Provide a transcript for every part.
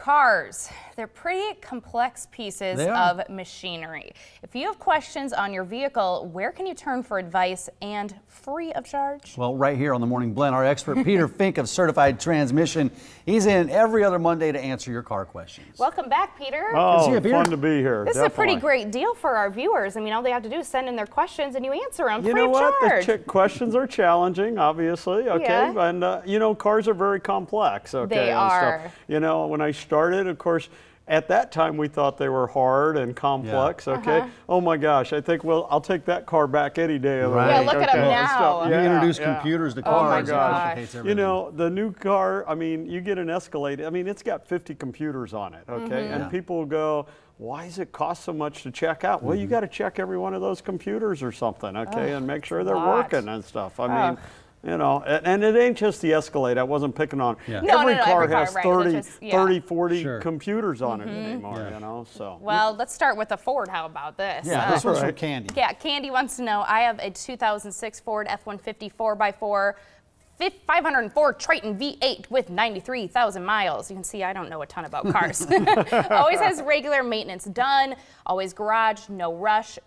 Cars, they're pretty complex pieces of machinery. If you have questions on your vehicle, where can you turn for advice and free of charge? Well, right here on the Morning Blend, our expert Peter Fink of Certified Transmission. He's in every other Monday to answer your car questions. Welcome back, Peter. Oh, Peter. fun to be here. This is a pretty great deal for our viewers. I mean, all they have to do is send in their questions and you answer them free of charge. You know what? The questions are challenging, obviously. Okay, yeah. And you know, cars are very complex. Okay, they are. Stuff. You know, when I started, of course, at that time we thought they were hard and complex. Yeah. Okay. Oh my gosh, I think, well, I'll take that car back any day of the week. Yeah, look at them now. You introduce computers to cars. Oh my gosh. You know, the new car, I mean, you get an Escalade, I mean, it's got 50 computers on it, okay? And people will go, why does it cost so much to check out? Well, you got to check every one of those computers or something, okay? And make sure they're working and stuff. I mean, you know, and it ain't just the Escalade. I wasn't picking on. Yeah. Every car every has car, 30, 40 computers on it anymore, you know, so. Well, let's start with the Ford. How about this? Yeah, this one's from Candy. Yeah, Candy wants to know, I have a 2006 Ford F-150 4x4 504 Triton V8 with 93,000 miles. You can see I don't know a ton about cars. Always has regular maintenance done, always garage, no rust,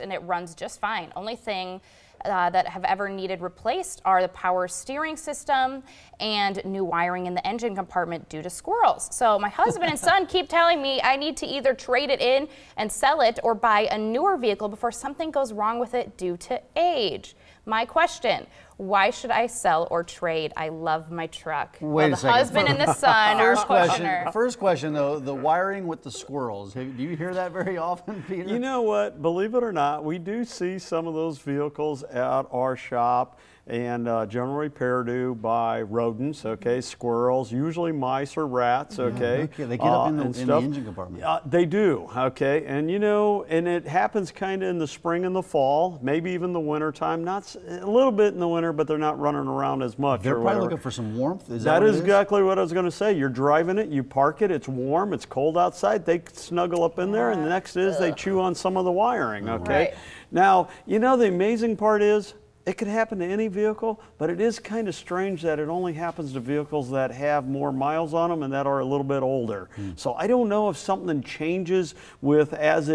and it runs just fine. Only thing that have ever needed replaced are the power steering system and new wiring in the engine compartment due to squirrels. So my husband and son keep telling me I need to either trade it in and sell it or buy a newer vehicle before something goes wrong with it due to age. My question, why should I sell or trade? I love my truck. Wait a second. The husband and the son are pushing her. First question, though, the wiring with the squirrels. Do you hear that very often, Peter? You know what? Believe it or not, we do see some of those vehicles at our shop and general repair due by rodents, okay, squirrels, usually mice or rats, okay. They get up in the engine compartment. They do, okay, and you know, and it happens kind of in the spring and the fall, maybe even the winter time, not a little bit in the winter, but they're not running around as much. They're probably looking for some warmth. That is exactly what I was going to say. You're driving it, you park it, it's warm, it's cold outside, they snuggle up in there, and the next is they chew on some of the wiring, okay. Now, you know, the amazing part is, it could happen to any vehicle, but it is kind of strange that it only happens to vehicles that have more miles on them and that are a little bit older. So I don't know if something changes with as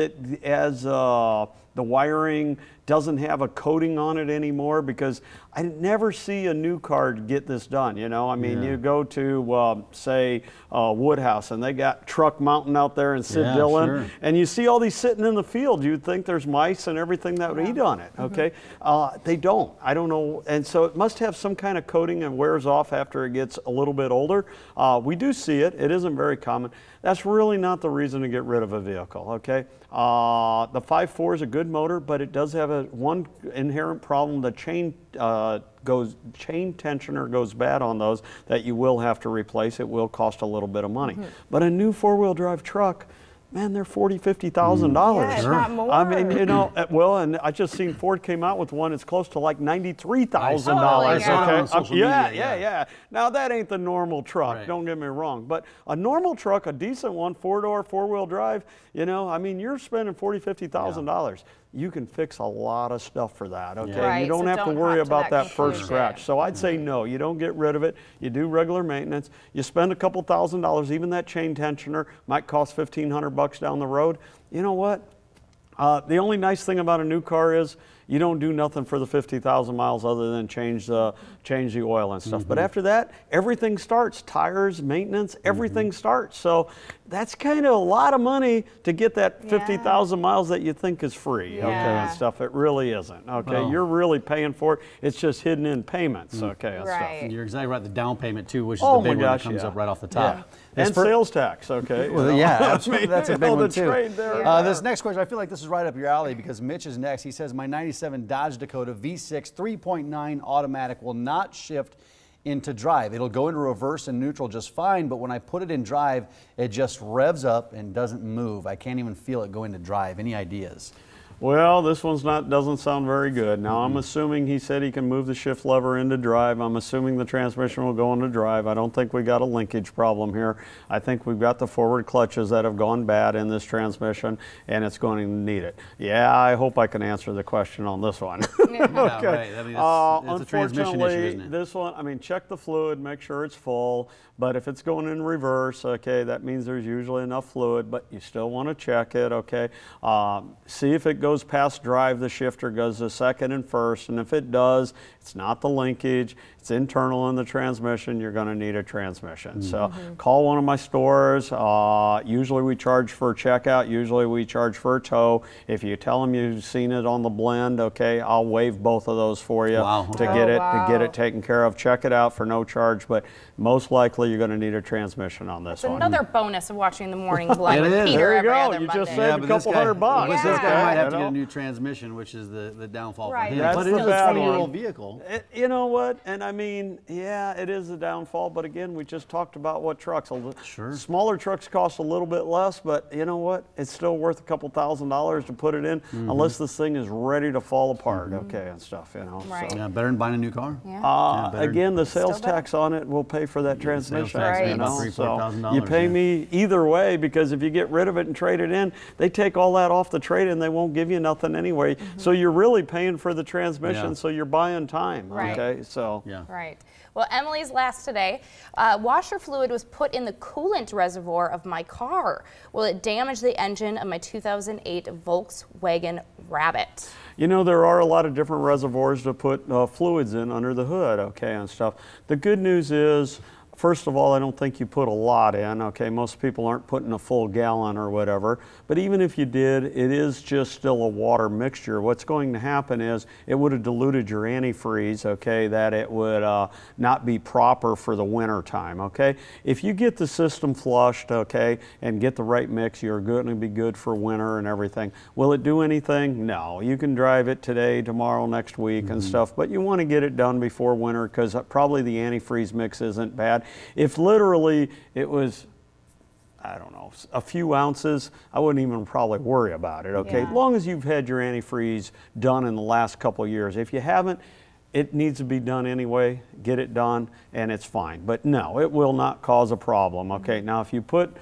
the wiring doesn't have a coating on it anymore, because I never see a new car get this done, you know. I mean, you go to, say, Woodhouse, and they got Truck Mountain out there and Sid Dillon, and you see all these sitting in the field. You'd think there's mice and everything that would eat on it, okay? They don't. I don't know. And so it must have some kind of coating and wears off after it gets a little bit older. We do see it. It isn't very common. That's really not the reason to get rid of a vehicle, okay? The 5.4 is a good motor, but it does have one inherent problem. The chain tensioner goes bad on those that you will have to replace. It will cost a little bit of money. But a new four-wheel drive truck, man, they're $40,000, $50,000. Yeah, not more. I mean, you know, well, and I just seen Ford came out with one. It's close to like $93,000. Okay, yeah. Now that ain't the normal truck. Don't get me wrong, but a normal truck, a decent one, four-door, four-wheel drive. You know, I mean, you're spending $40,000, $50,000. You can fix a lot of stuff for that, okay? You don't have to worry about that first scratch. So I'd say no, you don't get rid of it. You do regular maintenance. You spend a couple $1,000s, even that chain tensioner might cost $1,500 down the road. You know what? The only nice thing about a new car is you don't do nothing for the 50,000 miles other than change the oil and stuff. But after that, everything starts. Tires, maintenance, everything starts. So that's kind of a lot of money to get that 50,000 miles that you think is free, okay, and stuff. It really isn't, okay? You're really paying for it. It's just hidden in payments, okay, and stuff. You're exactly right. The down payment, too, which is the big one that comes up right off the top. And sales tax, okay? Well, yeah, absolutely. That's a big one, too. This next question, I feel like this is right up your alley, because Mitch is next. He says, my 97 Dodge Dakota V6 3.9 automatic will not shift into drive. It'll go into reverse and neutral just fine, but when I put it in drive, it just revs up and doesn't move. I can't even feel it go into drive. Any ideas? Well, this one's doesn't sound very good. Now, I'm assuming he said he can move the shift lever into drive. I'm assuming the transmission will go into drive. I don't think we got a linkage problem here. I think we've got the forward clutches that have gone bad in this transmission, and it's going to need it. Yeah, I hope I can answer the question on this one. Yeah, right. I mean, it's a transmission issue, isn't it? This one, I mean, check the fluid, make sure it's full. But if it's going in reverse, okay, that means there's usually enough fluid, but you still want to check it, okay? See if it goes past drive, the shifter goes to second and first, and if it does, it's not the linkage, it's internal in the transmission, you're going to need a transmission. So call one of my stores. Usually we charge for a checkout, usually we charge for a tow. If you tell them you've seen it on the blend, okay, I'll waive both of those for you to get it taken care of. Check it out for no charge, but most likely you're going to need a transmission on this one. Another bonus of watching the morning blend with Peter there you every go. other You Monday. just saved a couple $100. This guy might have to get a new transmission, which is the downfall for him. That's But it is a bad 20-year-old vehicle. You know what? And I mean, yeah, it is a downfall. But again, we just talked about what trucks. Smaller trucks cost a little bit less, but you know what? It's still worth a couple $1,000s to put it in, unless this thing is ready to fall apart, okay, and stuff. You know. Right. So. Yeah, better than buying a new car. Yeah. Again, the sales tax on it will pay for that transmission. Right. You know, $3,000-$4,000. you pay me either way, because if you get rid of it and trade it in, they take all that off the trade and they won't give you nothing anyway. So you're really paying for the transmission, so you're buying time. Right. Okay, so Right. Well, Emily's last today. Washer fluid was put in the coolant reservoir of my car. Will it damage the engine of my 2008 Volkswagen Rabbit? You know, there are a lot of different reservoirs to put fluids in under the hood, okay, and stuff. The good news is, first of all, I don't think you put a lot in, okay? Most people aren't putting a full gallon or whatever. But even if you did, it is just still a water mixture. What's going to happen is it would have diluted your antifreeze, okay, that it would not be proper for the winter time, okay? If you get the system flushed, okay, and get the right mix, you're going to be good for winter and everything. Will it do anything? No. You can drive it today, tomorrow, next week and stuff, but you want to get it done before winter, because probably the antifreeze mix isn't bad. If literally it was, I don't know, a few ounces, I wouldn't even probably worry about it, okay? As long as you've had your antifreeze done in the last couple of years. If you haven't, it needs to be done anyway. Get it done and it's fine. But no, it will not cause a problem, okay? Now, if you put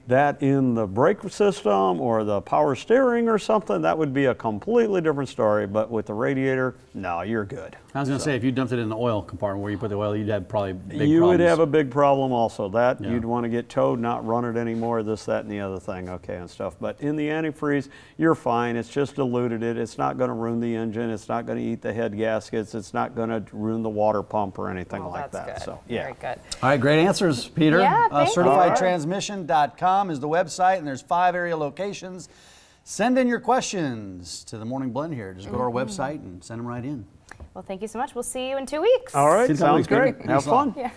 that in the brake system or the power steering or something, that would be a completely different story. But with the radiator, no, you're good. I was going to say, if you dumped it in the oil compartment where you put the oil, you'd have probably big problems. You would have a big problem also. That you'd want to get towed, not run it anymore, this, that, and the other thing, okay, and stuff. But in the antifreeze, you're fine. It's just diluted it. It's not going to ruin the engine. It's not going to eat the head gaskets. It's not going to ruin the water pump or anything like that. Good. So, yeah. Very good. All right, great answers, Peter. Yeah, thank you. CertifiedTransmission.com is the website, and there's 5 area locations. Send in your questions to the Morning Blend here. Just go to our website and send them right in. Well, thank you so much. We'll see you in 2 weeks. All right, See you in 2 sounds weeks, Peter. great. Have fun. Yeah.